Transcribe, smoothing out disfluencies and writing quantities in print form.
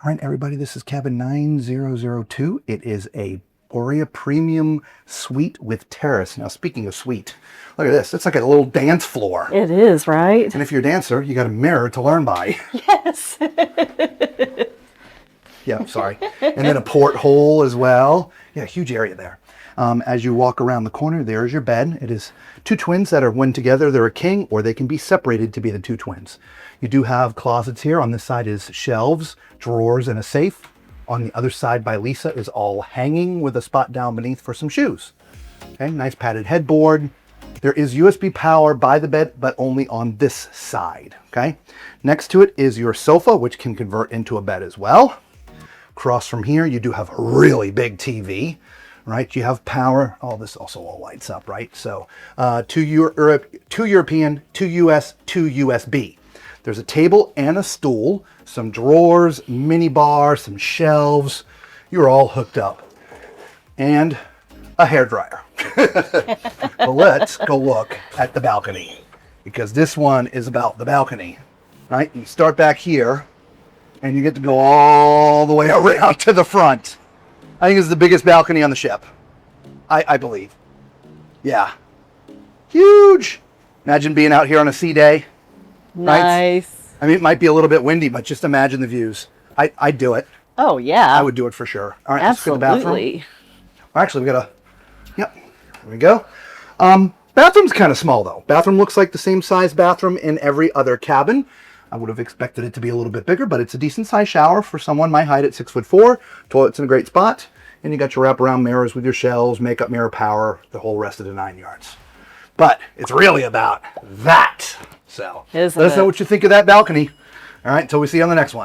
All right, everybody, this is cabin 9002. It is a Aurea Premium Suite with Terrace. Now, speaking of suite, look at this. It's like a little dance floor. It is, right? And if you're a dancer, you got a mirror to learn by. Yes. Yeah, sorry. And then a porthole as well. Yeah, huge area there. As you walk around the corner, there's your bed. It is two twins that are, when together, they're a king, or they can be separated to be the two twins. You do have closets here. On this side is shelves, drawers, and a safe. On the other side by Lisa is all hanging with a spot down beneath for some shoes. Okay, nice padded headboard. There is USB power by the bed, but only on this side, okay? Next to it is your sofa, which can convert into a bed as well. Across from here, you do have a really big TV, right? You have power. Oh, this also all lights up, right? So two European, two US, two USB. There's a table and a stool, some drawers, mini bar, some shelves. You're all hooked up. And a hairdryer. But let's go look at the balcony, because this one is about the balcony, right? You start back here and you get to go all the way around to the front. I think it's the biggest balcony on the ship. I believe. Yeah. Huge. Imagine being out here on a sea day. Nice. Right? I mean, it might be a little bit windy, but just imagine the views. I'd do it. Oh, yeah. I would do it for sure. All right, absolutely. Let's go to the bathroom. Actually, we got a, yep, there we go. Bathroom's kind of small though. Bathroom looks like the same size bathroom in every other cabin. I would have expected it to be a little bit bigger, but it's a decent sized shower for someone my height at 6'4". Toilet's in a great spot. And you got your wraparound mirrors with your shelves, makeup mirror power, the whole rest of the 9 yards. But it's really about that. So let us know what you think of that balcony. All right, until we see you on the next one.